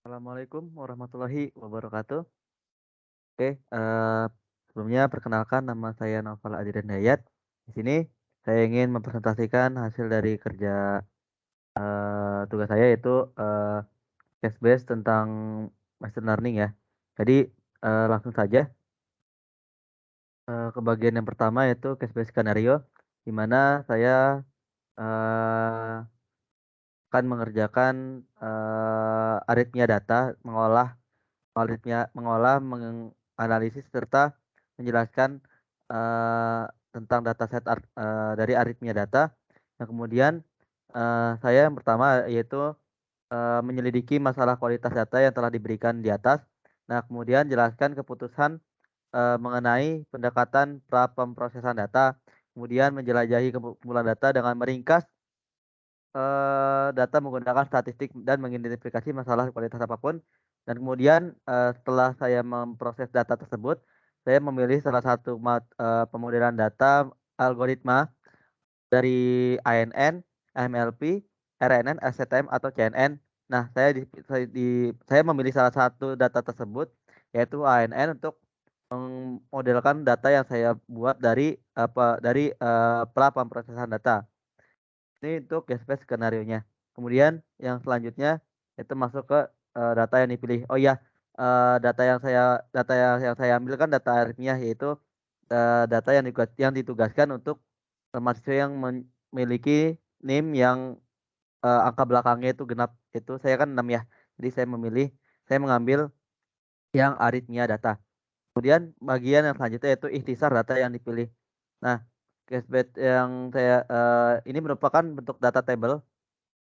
Assalamualaikum warahmatullahi wabarakatuh. Oke, sebelumnya perkenalkan nama saya Naufal Adidan Dayat. Di sini saya ingin mempresentasikan hasil dari kerja tugas saya yaitu case base tentang machine learning ya. Jadi langsung saja ke bagian yang pertama yaitu case base skenario, di mana saya eh, akan mengerjakan aritmia data, menganalisis serta menjelaskan tentang dataset dari aritmia data. Yang kemudian saya yang pertama yaitu menyelidiki masalah kualitas data yang telah diberikan di atas. Nah, kemudian jelaskan keputusan mengenai pendekatan pra pemrosesan data, kemudian menjelajahi kumpulan data dengan meringkas data menggunakan statistik dan mengidentifikasi masalah kualitas apapun. Dan kemudian setelah saya memproses data tersebut, saya memilih salah satu pemodelan data algoritma dari ANN, MLP, RNN, SCTM atau CNN. Nah, saya memilih salah satu data tersebut yaitu ANN untuk memodelkan data yang saya buat dari pra pemrosesan data. Ini untuk guest space skenario-nya. Kemudian yang selanjutnya itu masuk ke data yang dipilih. Oh iya, data yang saya ambil kan data aritmia, yaitu data yang ditugaskan untuk mahasiswa yang memiliki NIM yang angka belakangnya itu genap. Itu saya kan 6 ya. Jadi saya mengambil yang aritmia data. Kemudian bagian yang selanjutnya yaitu ikhtisar data yang dipilih. Nah, cashback yang ini merupakan bentuk data table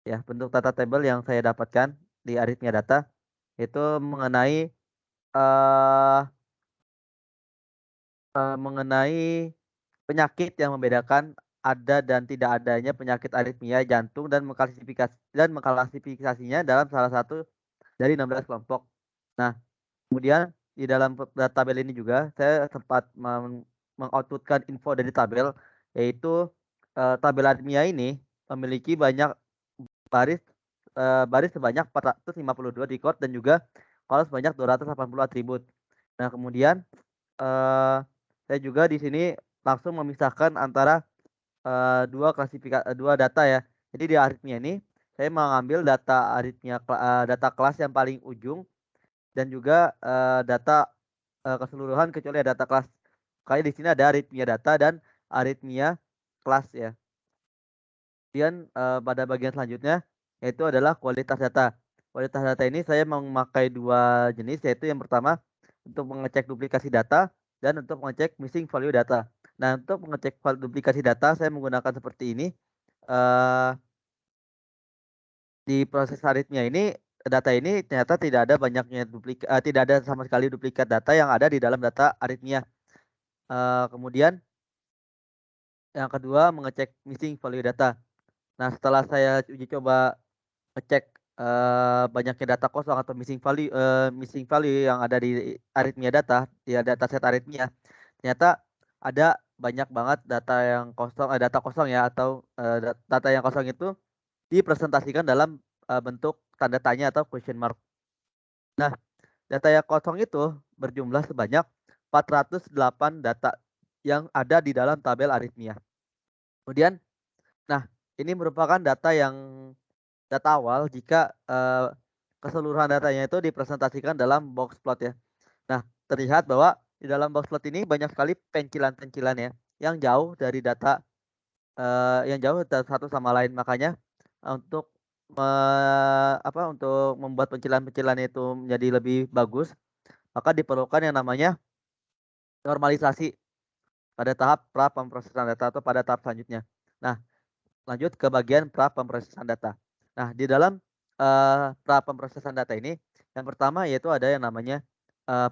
ya, bentuk data table yang saya dapatkan di aritmia data itu eh, mengenai penyakit yang membedakan ada dan tidak adanya penyakit aritmia jantung dan mengklasifikasinya dalam salah satu dari 16 kelompok. Nah, kemudian di dalam tabel ini juga saya sempat mengoutputkan info dari tabel, yaitu tabel aritmia ini memiliki banyak baris baris sebanyak 452 record dan juga kolom sebanyak 280 atribut. Nah, kemudian eh, saya juga di sini langsung memisahkan antara dua data ya. Jadi di aritmia ini saya mengambil data kelas yang paling ujung dan juga data keseluruhan kecuali ada data kelas. Kayak di sini ada aritmia data dan aritmia kelas ya. Kemudian pada bagian selanjutnya yaitu adalah kualitas data. Kualitas data ini saya memakai dua jenis, yaitu yang pertama untuk mengecek duplikasi data dan untuk mengecek missing value data. Nah, untuk mengecek duplikasi data saya menggunakan seperti ini. Eh, di proses aritmia ini data ini ternyata tidak ada sama sekali duplikat data yang ada di dalam data aritmia. Kemudian yang kedua mengecek missing value data. Nah, setelah saya uji coba ngecek banyaknya data kosong atau missing value yang ada di aritmia data, di dataset aritmia, ternyata ada banyak banget data kosong ya, atau data yang kosong itu dipresentasikan dalam bentuk tanda tanya atau question mark. Nah, data yang kosong itu berjumlah sebanyak 408 data yang ada di dalam tabel aritmia. Kemudian, nah, ini merupakan data awal jika keseluruhan datanya itu dipresentasikan dalam box plot ya. Nah, terlihat bahwa di dalam box plot ini banyak sekali pencilan-pencilan ya, yang jauh dari data yang jauh satu sama lain. Makanya untuk untuk membuat pencilan-pencilan itu menjadi lebih bagus, maka diperlukan yang namanya normalisasi pada tahap pra pemrosesan data atau pada tahap selanjutnya. Nah, lanjut ke bagian pra pemrosesan data. Nah, di dalam pra pemrosesan data ini, yang pertama yaitu ada yang namanya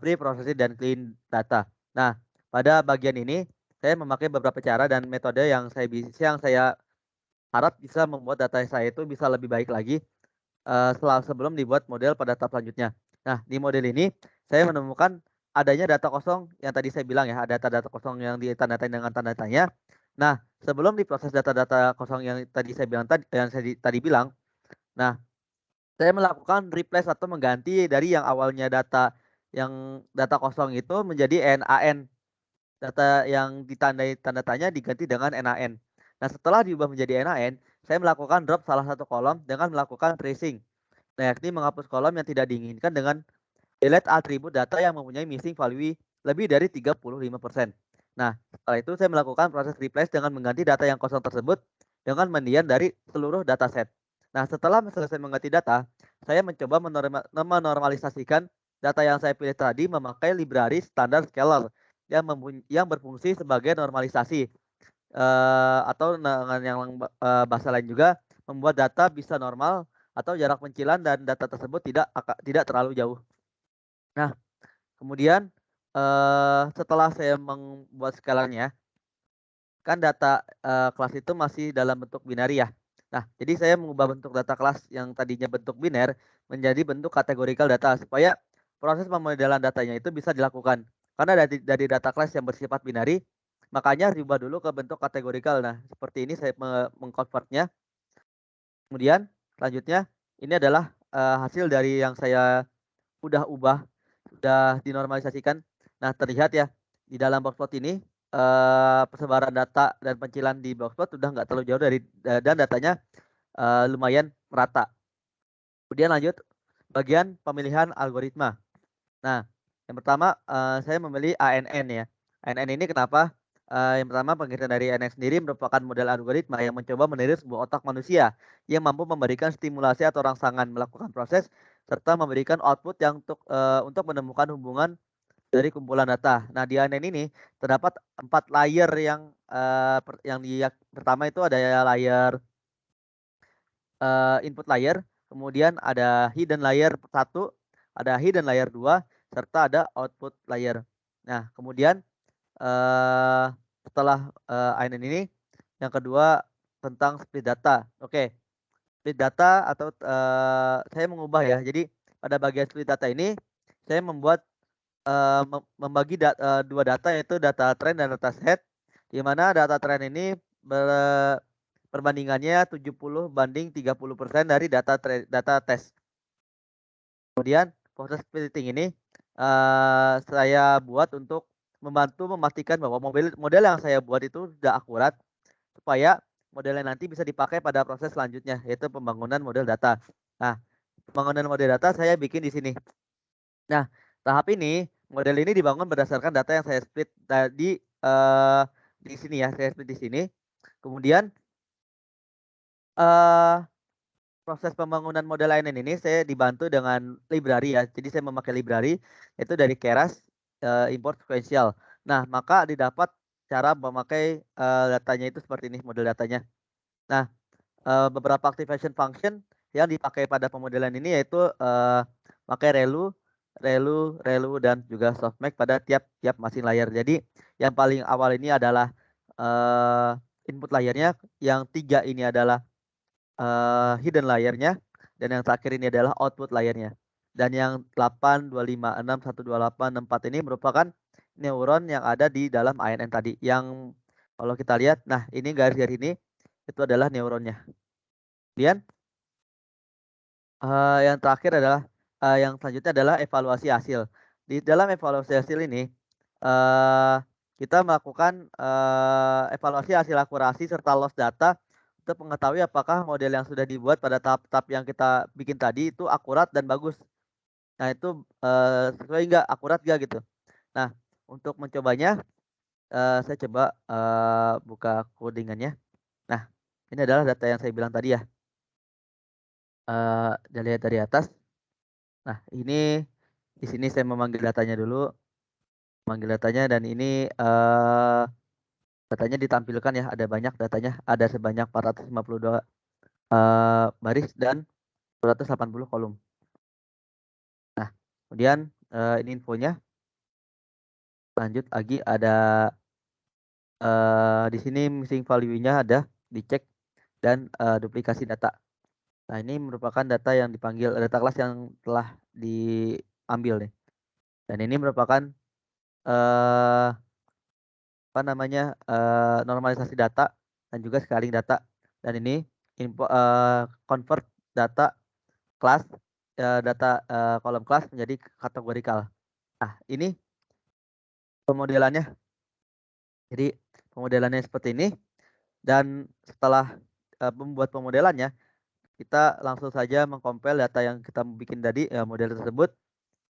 pre-processing dan clean data. Nah, pada bagian ini saya memakai beberapa cara dan metode yang saya harap bisa membuat data saya itu bisa lebih baik lagi sebelum dibuat model pada tahap selanjutnya. Nah, di model ini saya menemukan adanya data kosong yang tadi saya bilang ya, ada data kosong yang ditandatain dengan tanda tanya. Nah, sebelum diproses data-data kosong yang tadi saya bilang tadi, yang saya tadi bilang, nah Saya melakukan replace atau mengganti dari yang awalnya yang data kosong itu menjadi NaN. Data yang ditandai tanda tanya diganti dengan NaN. Nah, setelah diubah menjadi NaN, saya melakukan drop salah satu kolom dengan melakukan tracing. Nah, yakni menghapus kolom yang tidak diinginkan dengan delete atribut data yang mempunyai missing value lebih dari 35%. Nah, setelah itu saya melakukan proses replace dengan mengganti data yang kosong tersebut dengan mendian dari seluruh dataset. Nah, setelah selesai mengganti data, saya mencoba menormalisasikan data yang saya pilih tadi memakai library standar scalar yang berfungsi sebagai normalisasi atau dengan yang bahasa lain juga membuat data bisa normal atau jarak pencilan dan data tersebut tidak terlalu jauh. Nah, kemudian setelah saya membuat skalanya, kan data kelas itu masih dalam bentuk binary ya. Nah, jadi saya mengubah bentuk data kelas yang tadinya bentuk biner menjadi bentuk kategorikal data supaya proses pemodelan datanya itu bisa dilakukan. Karena dari data kelas yang bersifat binary, makanya diubah dulu ke bentuk kategorikal. Nah, seperti ini saya mengkonvertnya. Kemudian selanjutnya ini adalah hasil dari yang saya udah ubah, sudah dinormalisasikan. Nah, terlihat ya di dalam boxplot ini persebaran data dan pencilan di boxplot sudah nggak terlalu jauh dan datanya lumayan merata. Kemudian lanjut bagian pemilihan algoritma. Nah, yang pertama saya memilih ANN ya. ANN ini kenapa? Yang pertama pengertian dari ANN sendiri merupakan model algoritma yang mencoba meniru sebuah otak manusia yang mampu memberikan stimulasi atau rangsangan melakukan proses serta memberikan output yang untuk menemukan hubungan dari kumpulan data. Nah, di ANN ini terdapat 4 layer yang pertama itu ada layer input layer, kemudian ada hidden layer 1, ada hidden layer 2, serta ada output layer. Nah, kemudian eh, setelah ANN ini, yang kedua tentang split data. Oke, split data atau saya mengubah ya. Jadi pada bagian split data ini, saya membuat membagi dua data yaitu data trend dan data set, di mana data trend ini perbandingannya 70/30% dari data tes. Kemudian proses splitting ini saya buat untuk membantu memastikan bahwa model yang saya buat itu sudah akurat supaya modelnya nanti bisa dipakai pada proses selanjutnya yaitu pembangunan model data. Nah, pembangunan model data saya bikin di sini. Nah, tahap ini model ini dibangun berdasarkan data yang saya split tadi di sini ya, saya split di sini. Kemudian eh proses pembangunan model layanan ini saya dibantu dengan library ya. Jadi saya memakai library itu dari Keras import sequential. Nah, maka didapat cara memakai datanya itu seperti ini model datanya. Nah, beberapa activation function yang dipakai pada pemodelan ini yaitu pakai relu, relu dan juga softmax pada tiap mesin layer. Jadi yang paling awal ini adalah input layernya, yang 3 ini adalah hidden layernya, dan yang terakhir ini adalah output layernya. Dan yang 8, 25, 6, 1, 28, 64 ini merupakan neuron yang ada di dalam ANN tadi. Yang kalau kita lihat, nah ini garis-garis ini itu adalah neuronnya. Kemudian yang terakhir adalah yang selanjutnya adalah evaluasi hasil. Di dalam evaluasi hasil ini kita melakukan evaluasi hasil akurasi serta loss data untuk mengetahui apakah model yang sudah dibuat pada tahap-tahap yang kita bikin tadi itu akurat dan bagus. Nah, itu sesuai nggak, akurat nggak gitu. Nah, untuk mencobanya saya coba buka codingannya. Nah, ini adalah data yang saya bilang tadi ya. Dilihat dari atas. Nah, ini di sini saya memanggil datanya dulu, memanggil datanya, dan ini datanya ditampilkan ya, ada banyak datanya, ada sebanyak 452 baris dan 280 kolom. Nah, kemudian ini infonya. Lanjut lagi ada di sini missing value-nya ada dicek dan duplikasi data. Nah, ini merupakan data yang dipanggil data kelas yang telah diambil nih. Dan ini merupakan eh apa namanya normalisasi data dan juga scaling data, dan ini convert data kelas, data, kolom kelas menjadi kategorikal. Nah, ini pemodelannya. Jadi pemodelannya seperti ini dan setelah, membuat pemodelannya, kita langsung saja mengkompil data yang kita bikin tadi, model tersebut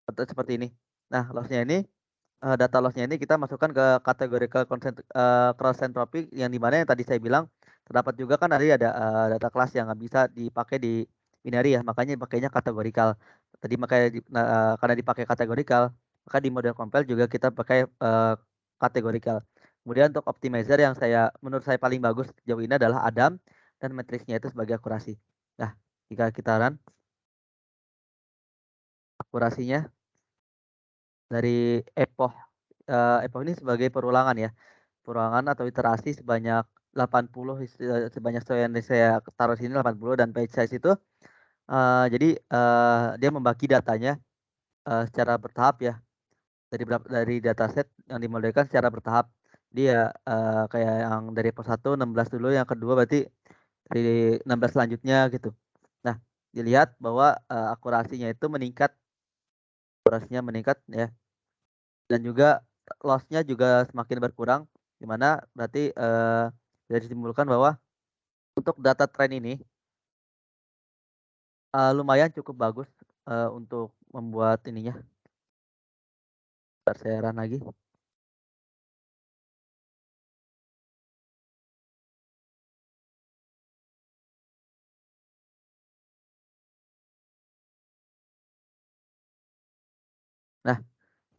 seperti ini. Nah, loss-nya ini, data loss-nya ini kita masukkan ke categorical cross entropy yang di mana yang tadi saya bilang terdapat juga kan tadi ada, data kelas yang nggak bisa dipakai di binary ya, makanya pakainya kategorikal. Tadi makanya karena dipakai kategorikal, maka di model compile juga kita pakai, kategorikal. Kemudian untuk optimizer yang menurut saya paling bagus sejauh ini adalah Adam dan matriksnya itu sebagai akurasi. Nah, jika kita run akurasinya dari epoch, epoch ini sebagai perulangan ya, perulangan atau iterasi sebanyak 80 sebanyak yang saya taruh sini 80 dan page size itu, jadi, dia membagi datanya, secara bertahap ya, dari dataset yang dimodelkan secara bertahap. Dia, kayak yang dari epoch 1 16 dulu, yang kedua berarti dari 16 selanjutnya gitu. Nah, dilihat bahwa, akurasinya meningkat ya, dan juga loss-nya juga semakin berkurang, di mana berarti, bisa disimpulkan bahwa untuk data tren ini, lumayan cukup bagus, untuk membuat ininya. Bentar saya run lagi. Nah,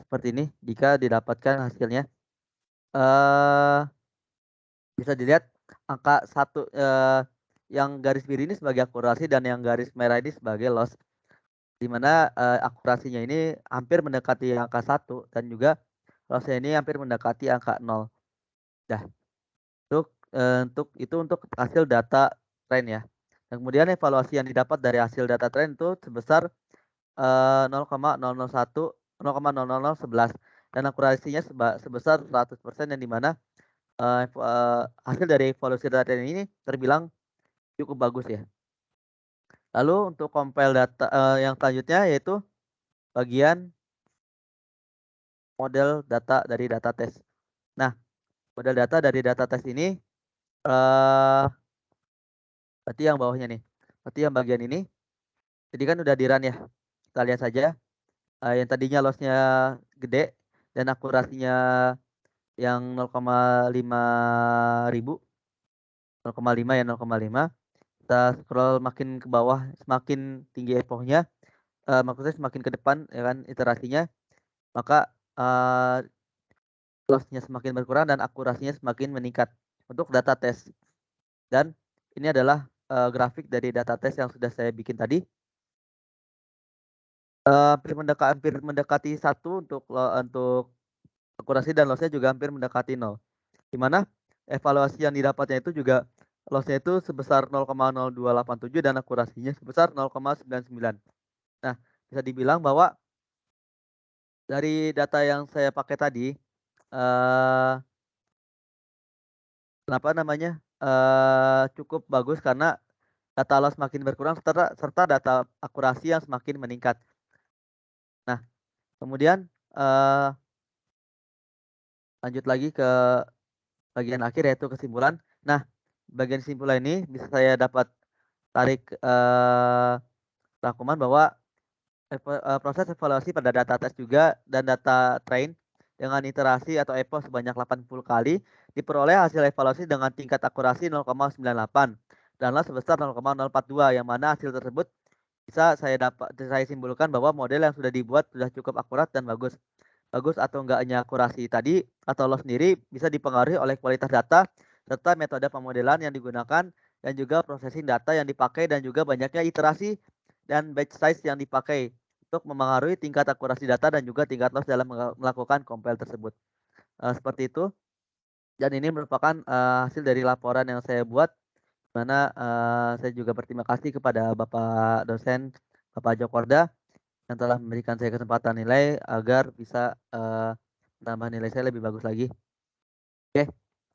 seperti ini jika didapatkan hasilnya, eee, bisa dilihat angka 1, yang garis biru ini sebagai akurasi dan yang garis merah ini sebagai loss, di mana, akurasinya ini hampir mendekati angka 1 dan juga loss-nya ini hampir mendekati angka 0. Nah, untuk hasil data tren ya. Dan kemudian evaluasi yang didapat dari hasil data tren itu sebesar, 0,001 0,00011 dan akurasinya sebesar 100% yang di mana, hasil dari evaluasi data ini terbilang cukup bagus ya. Lalu untuk compile data, yang selanjutnya yaitu bagian model data dari data test. Nah, model data dari data test ini, berarti yang bawahnya nih, berarti yang bagian ini, jadi kan udah di-run ya, kita lihat saja, yang tadinya loss-nya gede dan akurasinya yang 0,5 ribu, 0,5 ya, 0,5. Kita scroll makin ke bawah, semakin tinggi epochnya, maksudnya semakin ke depan ya kan iterasinya, maka, loss-nya semakin berkurang dan akurasinya semakin meningkat untuk data test. Dan ini adalah, grafik dari data test yang sudah saya bikin tadi. Hampir mendekati 1 untuk akurasi dan loss-nya juga hampir mendekati 0. Di mana evaluasi yang didapatnya itu juga loss-nya itu sebesar 0,0287 dan akurasinya sebesar 0,99. Nah, bisa dibilang bahwa dari data yang saya pakai tadi, eee, apa namanya, cukup bagus karena data loss makin berkurang serta data akurasi yang semakin meningkat. Nah, kemudian, lanjut lagi ke bagian akhir yaitu kesimpulan. Nah, bagian kesimpulan ini bisa saya dapat tarik, rangkuman bahwa proses evaluasi pada data test juga dan data train dengan iterasi atau epoch sebanyak 80 kali diperoleh hasil evaluasi dengan tingkat akurasi 0,98 dan loss sebesar 0,042 yang mana hasil tersebut bisa saya simpulkan bahwa model yang sudah dibuat sudah cukup akurat dan bagus. Bagus atau enggaknya akurasi tadi atau loss sendiri bisa dipengaruhi oleh kualitas data serta metode pemodelan yang digunakan dan juga processing data yang dipakai dan juga banyaknya iterasi dan batch size yang dipakai untuk memengaruhi tingkat akurasi data dan juga tingkat loss dalam melakukan compile tersebut. Seperti itu dan ini merupakan, hasil dari laporan yang saya buat, di mana, saya juga berterima kasih kepada Bapak dosen, Bapak Djokorda yang telah memberikan saya kesempatan nilai agar bisa, menambah nilai saya lebih bagus lagi. Oke,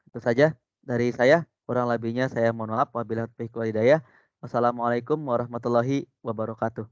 itu saja dari saya, kurang lebihnya saya mohon maaf, wabillahi taufiq walhidayah. Wassalamualaikum warahmatullahi wabarakatuh.